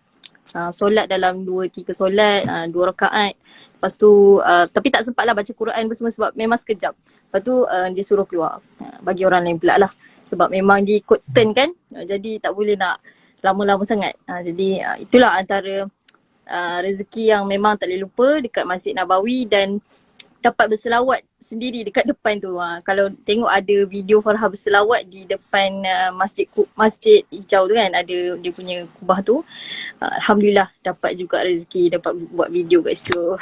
solat dalam 2-3 solat, 2 rakaat. Lepas tu tapi tak sempat lah baca Quran semua sebab memang sekejap. Lepas tu dia suruh keluar. Bagi orang lain pula lah. Sebab memang dia ikut turn kan. Jadi tak boleh nak lama-lama sangat. Jadi itulah antara rezeki yang memang tak boleh lupa dekat Masjid Nabawi dan dapat berselawat sendiri dekat depan tu. Kalau tengok ada video Farha berselawat di depan masjid hijau tu kan, ada dia punya kubah tu. Alhamdulillah dapat juga rezeki dapat buat video kat situ.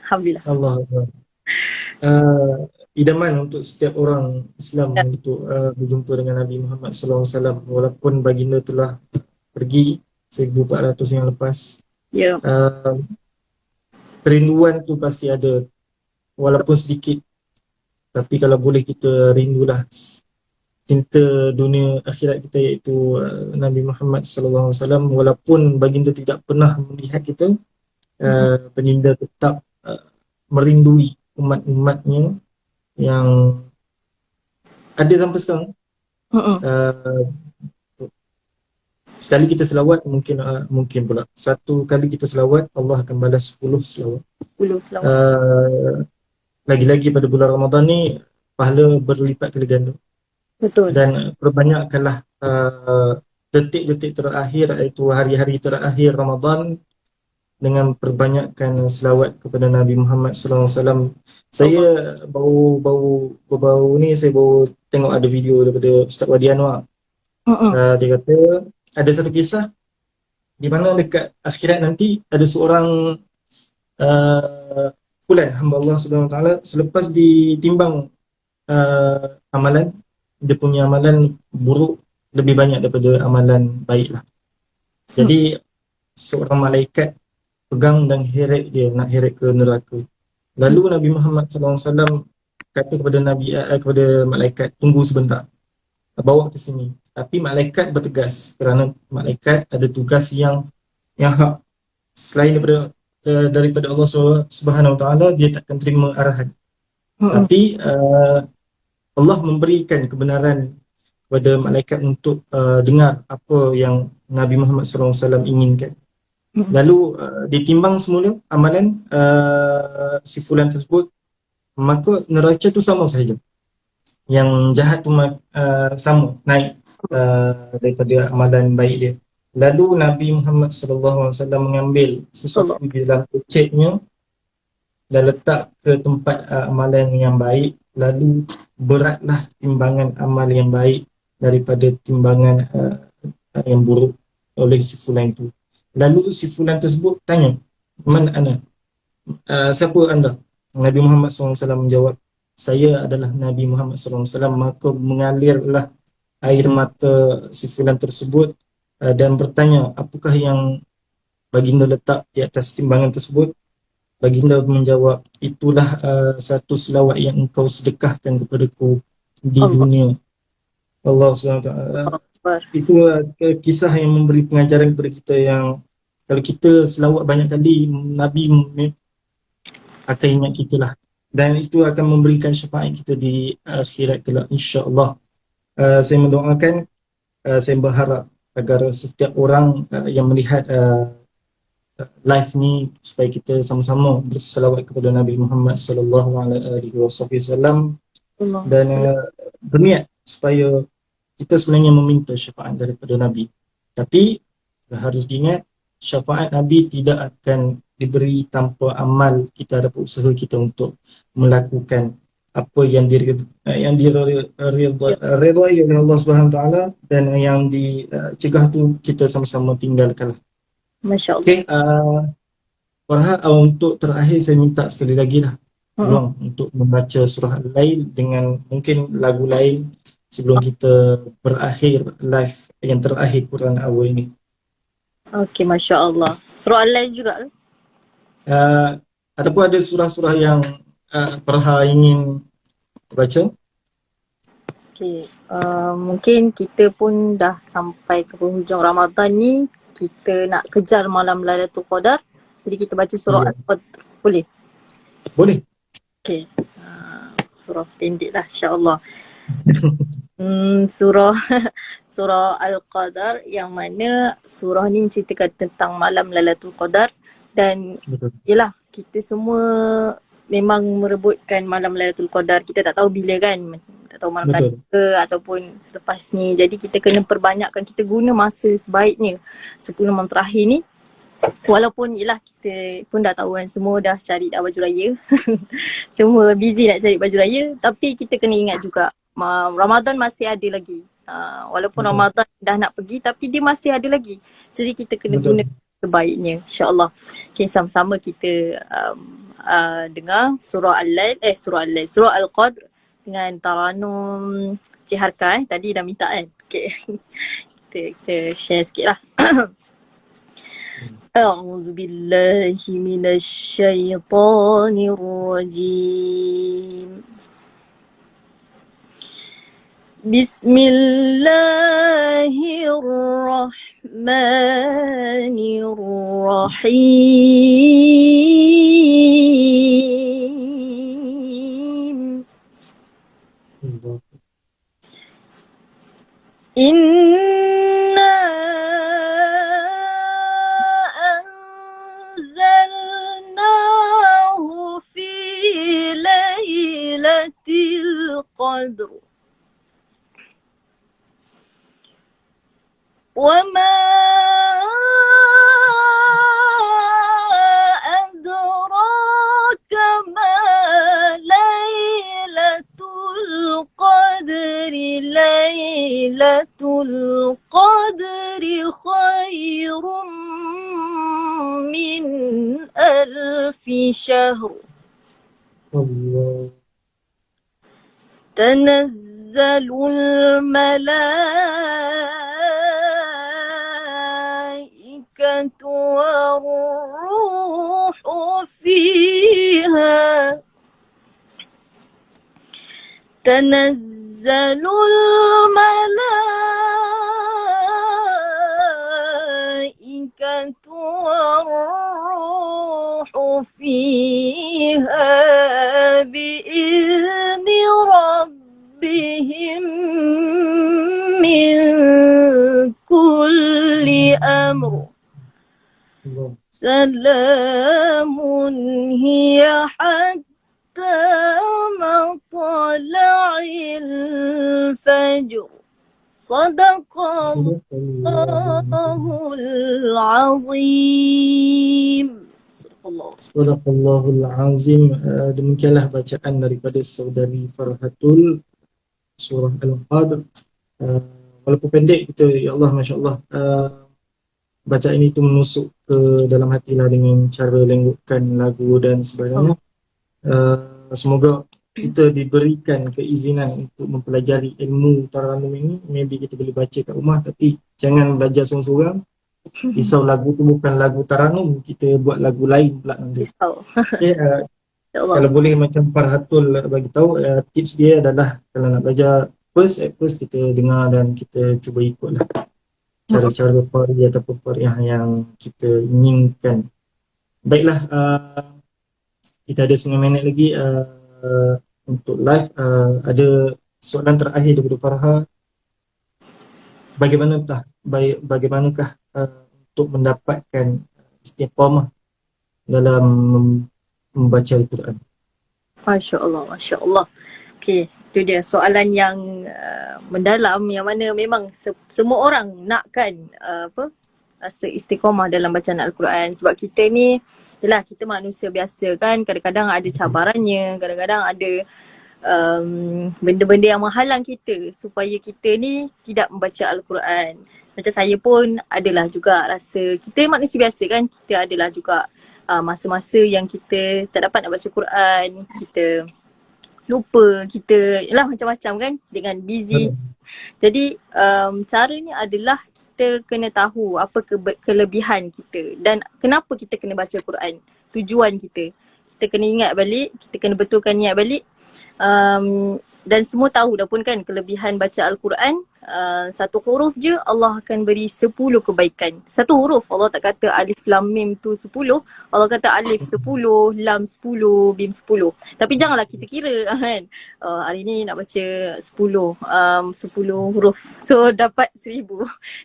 Alhamdulillah. Allah Allah. Idaman untuk setiap orang Islam untuk berjumpa dengan Nabi Muhammad SAW, walaupun baginda telah pergi 1400 yang lepas. Ya. Kerinduan tu pasti ada, walaupun sedikit. Tapi kalau boleh kita rindulah cinta dunia akhirat kita, iaitu Nabi Muhammad SAW. Walaupun baginda tidak pernah melihat kita, baginda tetap merindui umat-umatnya yang ada sampai sekarang. Sekali kita selawat, mungkin pula satu kali kita selawat, Allah akan balas 10 selawat. 10 selawat. Lagi-lagi pada bulan Ramadan ni, pahala berlipat kali ganda. Betul. Dan perbanyakkanlah detik-detik terakhir, iaitu hari-hari terakhir Ramadan, dengan perbanyakkan selawat kepada Nabi Muhammad SAW. Saya baru ni saya baru tengok ada video daripada Ustaz Wadi Anwar. Dia kata ada satu kisah di mana dekat akhirat nanti ada seorang fulan hamba Allah SWT, selepas ditimbang amalan, dia punya amalan buruk lebih banyak daripada amalan baik lah. Jadi seorang malaikat pegang dan heret dia, nak heret ke neraka. Lalu Nabi Muhammad SAW kata kepada kepada malaikat, tunggu sebentar, bawa ke sini. Tapi malaikat bertegas, kerana malaikat ada tugas yang hak selain daripada Allah Subhanahu Wa Taala, dia takkan terima arahan. Tapi Allah memberikan kebenaran kepada malaikat untuk dengar apa yang Nabi Muhammad SAW inginkan. Lalu ditimbang semula amalan si fulan tersebut, maka neraca tu sama sahaja. Yang jahat tu sama, naik daripada amalan baik dia. Lalu Nabi Muhammad SAW mengambil sesuatu di dalam peceknya dan letak ke tempat amalan yang baik. Lalu beratlah timbangan amal yang baik daripada timbangan yang buruk oleh si fulan itu. Lalu si fulan tersebut tanya, "Man ana?" Siapa anda? Nabi Muhammad SAW menjawab, "Saya adalah Nabi Muhammad SAW." Maka mengalirlah air mata si fulan tersebut dan bertanya, "Apakah yang baginda letak di atas timbangan tersebut?" Baginda menjawab, "Itulah satu selawat yang engkau sedekahkan kepadaku di dunia." Allah SWT. Itu kisah yang memberi pengajaran kepada kita, yang kalau kita selawat banyak kali, Nabi akan ingat kita lah. Dan itu akan memberikan syafaat kita di akhirat kelak, insya-Allah. Saya mendoakan, saya berharap agar setiap orang yang melihat live ni, supaya kita sama-sama berselawat kepada Nabi Muhammad SAW dan berniat supaya kita sebenarnya meminta syafaat daripada Nabi. Tapi harus diingat, syafaat Nabi tidak akan diberi tanpa amal kita, ada usaha kita untuk melakukan apa yang diredai oleh Allah Subhanahu Taala, dan yang dicegah tu kita sama-sama tinggalkanlah. Masya-Allah. Okey, Farha, untuk terakhir saya minta sekali lagi lah peluang untuk membaca surah Al-Lail dengan mungkin lagu lain sebelum kita berakhir live yang terakhir Quran awal ini. Okey, Masya-Allah. Surah Al-Lail juga ke? Ataupun ada surah-surah yang Farha ingin baca? Okey, mungkin kita pun dah sampai ke penghujung Ramadan ni. Kita nak kejar malam Lailatul Qadar. Jadi kita baca surah Al-Qadr. Boleh? Boleh. Okey. Surah pendek lah, insya-Allah. Surah Al-Qadar, yang mana surah ni menceritakan tentang malam Lailatul Qadar. Dan yelah, kita semua memang merebutkan malam Lailatul Qadar. Kita tak tahu bila kan, tak tahu malam tadi ke ataupun selepas ni. Jadi kita kena perbanyakkan, kita guna masa sebaiknya 10 malam terakhir ni Walaupun yelah kita pun dah tahu kan semua dah cari dah baju raya. Semua busy nak cari baju raya, tapi kita kena ingat juga Ramadan masih ada lagi. Walaupun Betul. Ramadan dah nak pergi tapi dia masih ada lagi. Jadi kita kena guna Betul. sebaiknya, insya-Allah. Okay, sama-sama kita dengar surah Al-Qadr dengan Taranum Cik Harka tadi dah minta kan. Okay. kita share sikit lah. أعوذ بالله من الشيطان الرجيم بسم الله الرحمن الرحيم إنا أنزلناه في ليلة القدر وما أدراك ما ليلة القدر ليلة القدر خير من 1000 شهر Allah. تنزل الملائكة والروح فيها تنزل الملائكة والروح فيها بإذن ربهم من كل أمر Allah. سلام هي حتى مطلع الفجر صدق الله العظيم. صدق الله. Sadaqallahul Azim. Demikianlah bacaan daripada saudari Farhatul surah Al-Qadr. Walaupun pendek kita, ya Allah, Masya Allah, bacaan ini tu menusuk ke dalam hati lah dengan cara lenggukkan lagu dan sebagainya. Semoga kita diberikan keizinan untuk mempelajari ilmu taranum ini. Maybe kita boleh baca kat rumah, tapi jangan belajar seorang-seorang. Risau lagu tu bukan lagu taranum, kita buat lagu lain pula nanti. Risau. Okay, InsyaAllah. kalau boleh macam Farhatul bagi tahu, tips dia adalah kalau nak belajar at first kita dengar dan kita cuba ikutlah cara-cara pari ataupun pariah yang kita inginkan. Baiklah, kita ada 9 minit lagi untuk live. Ada soalan terakhir daripada Farha. Bagaimanakah untuk mendapatkan istiqamah dalam membaca Al-Quran? Masya Allah, Masya Allah. Okay, itu dia soalan yang mendalam, yang mana memang semua orang nakkan rasa istiqamah dalam bacaan Al-Quran. Sebab kita ni, yelah, kita manusia biasa kan, kadang-kadang ada cabarannya, kadang-kadang ada benda-benda yang menghalang kita supaya kita ni tidak membaca Al-Quran. Macam saya pun adalah juga rasa, kita manusia biasa kan, kita adalah juga masa-masa yang kita tak dapat nak baca Quran, kita lupa, kita yalah macam-macam kan dengan busy. Jadi caranya adalah kita kena tahu apa kelebihan kita dan kenapa kita kena baca Quran, tujuan kita. Kita kena ingat balik, kita kena betulkan niat balik. Dan semua tahu dah pun kan kelebihan baca Al-Quran, satu huruf je Allah akan beri 10 kebaikan. Satu huruf, Allah tak kata alif lam mim tu 10, Allah kata alif 10, lam 10, mim 10. Tapi janganlah kita kira kan, hari ni nak baca 10 huruf, so dapat 1000.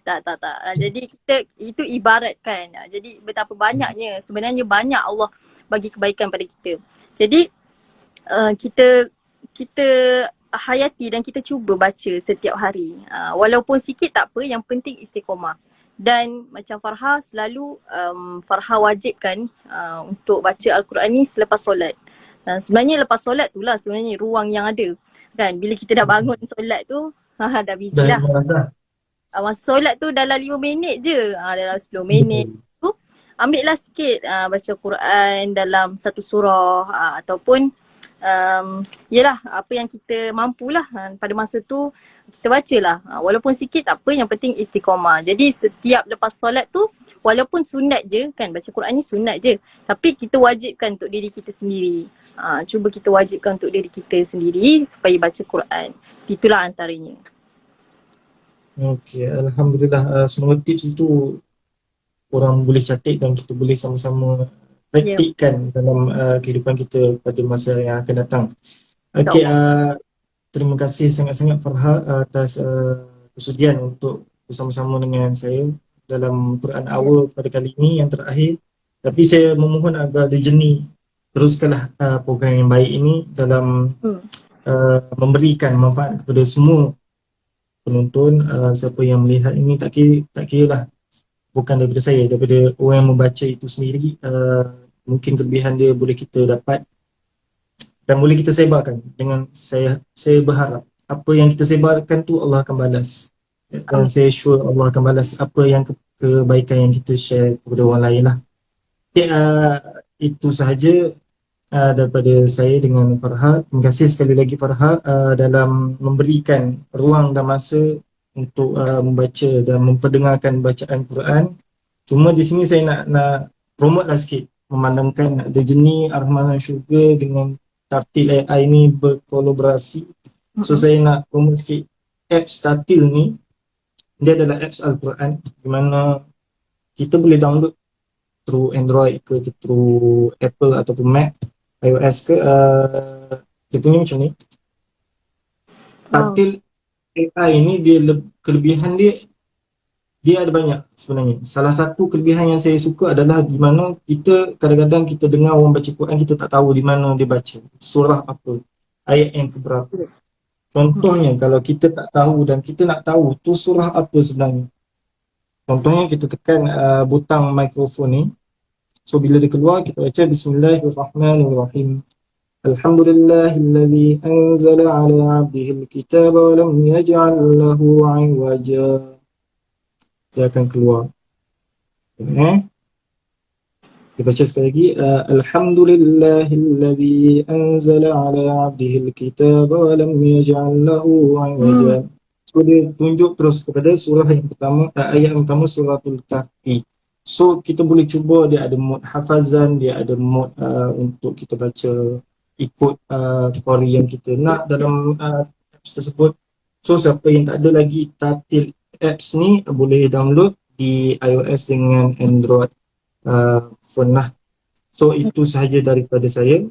Tak. Jadi kita, itu ibarat kan. Jadi betapa banyaknya, sebenarnya banyak Allah bagi kebaikan pada kita. Jadi kita hayati dan kita cuba baca setiap hari. Walaupun sikit tak apa, yang penting istiqamah. Dan macam Farha selalu Farha wajibkan untuk baca Al-Quran ni selepas solat. Sebenarnya lepas solat tu lah sebenarnya ruang yang ada kan. Bila kita dah bangun solat tu dah busy Dah lah. dah. Masa solat tu dalam 5 minit je, dalam 10 minit tu ambil lah sikit baca Quran dalam satu surah ataupun yelah apa yang kita mampulah pada masa tu kita bacalah. Walaupun sikit tak apa, yang penting istiqamah. Jadi setiap lepas solat tu walaupun sunat je kan, baca Quran ni sunat je, tapi kita wajibkan untuk diri kita sendiri. Cuba kita wajibkan untuk diri kita sendiri supaya baca Quran. Itulah antaranya. Okey, alhamdulillah. Semua tips itu orang boleh catat dan kita boleh sama-sama praktikkan dalam kehidupan kita pada masa yang akan datang. Okey, terima kasih sangat-sangat Farha atas kesudian untuk bersama-sama dengan saya dalam Quran Hour pada kali ini yang terakhir. Tapi saya memohon agar The Journey teruskanlah program yang baik ini dalam memberikan manfaat kepada semua penonton, siapa yang melihat ini, tak kira lah bukan daripada saya, daripada orang yang membaca itu sendiri. Mungkin kelebihan dia boleh kita dapat dan boleh kita sebarkan. Dengan saya berharap apa yang kita sebarkan tu Allah akan balas, dan saya sure Allah akan balas apa yang kebaikan yang kita share kepada orang lain lah. Okay, itu sahaja daripada saya dengan Farha. Terima kasih sekali lagi Farha dalam memberikan ruang dan masa untuk membaca dan memperdengarkan bacaan Quran. Cuma di sini saya nak promote lah sikit, memandangkan The Journey Ar-Rahman Syurga dengan Tartil AI ni berkolaborasi. So saya nak promote sikit apps Tartil ni. Dia adalah apps Al-Quran di mana kita boleh download through Android ke through Apple ataupun Mac, iOS ke. Dia punya macam ni. Tartil AI ni kelebihan dia ada banyak sebenarnya. Salah satu kelebihan yang saya suka adalah di mana kita kadang-kadang kita dengar orang baca Quran, kita tak tahu di mana dia baca, surah apa, ayat yang keberapa. Contohnya kalau kita tak tahu dan kita nak tahu tu surah apa sebenarnya, contohnya kita tekan butang mikrofon ni. So bila dia keluar kita baca Bismillahirrahmanirrahim. Alhamdulillahilladzi anzala ala 'abdihi al-kitaba wa lam yaj'al lahu 'iwaja. Dia akan keluar. Kita baca sekali lagi. Alhamdulillahilladzi anzala ala 'abdihi al-kitaba wa lam yaj'al lahu 'iwaja. So dia tunjuk terus kepada surah yang pertama, ayat yang pertama suratul Kahfi. So kita boleh cuba, dia ada mod hafazan, dia ada mod untuk kita baca ikut story yang kita nak dalam apps tersebut. So siapa yang tak ada lagi Tartil apps ni boleh download di iOS dengan Android phone lah. So itu sahaja daripada saya.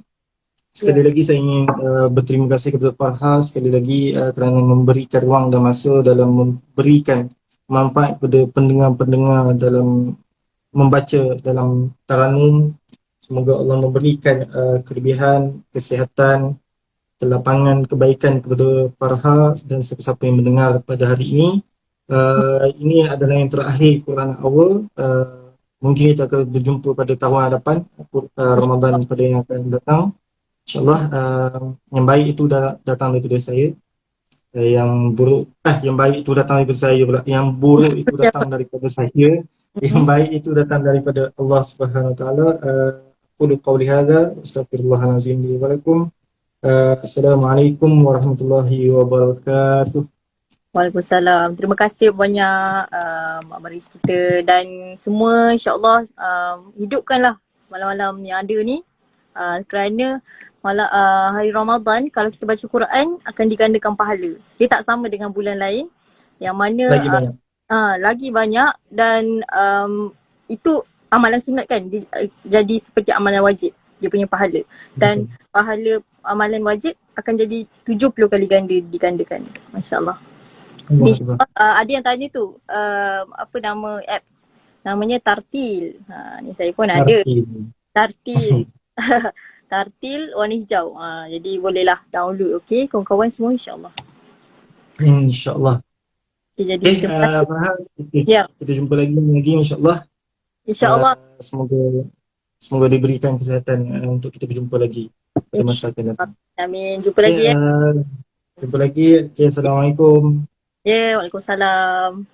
Sekali lagi saya ingin berterima kasih kepada Farha sekali lagi kerana memberikan ruang dan masa dalam memberikan manfaat kepada pendengar-pendengar dalam membaca dalam Taranum. Semoga Allah memberikan kelebihan, kesihatan, kelapangan, kebaikan kepada Farha dan siapa-siapa yang mendengar pada hari ini. Ini adalah yang terakhir Quran Hour. Mungkin kita akan berjumpa pada tahun hadapan, Ramadan pada yang akan datang. InsyaAllah yang baik itu datang daripada saya. Yang buruk, yang baik itu datang daripada saya pula. Yang buruk itu datang daripada saya. Yang baik itu datang daripada Allah Subhanahu Wa Taala. Qul qawli hadza astaghfirullahalazim li wa lakum. Assalamualaikum warahmatullahi wabarakatuh. Waalaikumsalam. Terima kasih banyak Mak Maris kita dan semua, insyaAllah hidupkanlah malam-malam yang ada ni kerana hari Ramadan kalau kita baca Quran akan digandakan pahala. Dia tak sama dengan bulan lain yang mana lagi banyak dan itu amalan sunat kan jadi seperti amalan wajib, dia punya pahala. Dan pahala amalan wajib akan jadi 70 kali ganda digandakan. Masya-Allah. Ada yang tanya tu apa nama apps, namanya Tartil. Ni saya pun ada Tartil. Tartil warna hijau. Jadi bolehlah download, okey kawan-kawan semua, insya-Allah. InsyaAllah. Okay, jadi Okay, terima kasih. Farhan, okay, Ya, kita jumpa lagi insyaAllah. insyaAllah. Semoga semoga diberikan kesihatan untuk kita berjumpa lagi pada masa akan InsyaAllah. datang. Amin. Jumpa Okay, lagi ya. jumpa lagi. Okay, Assalamualaikum. Ya, Waalaikumsalam.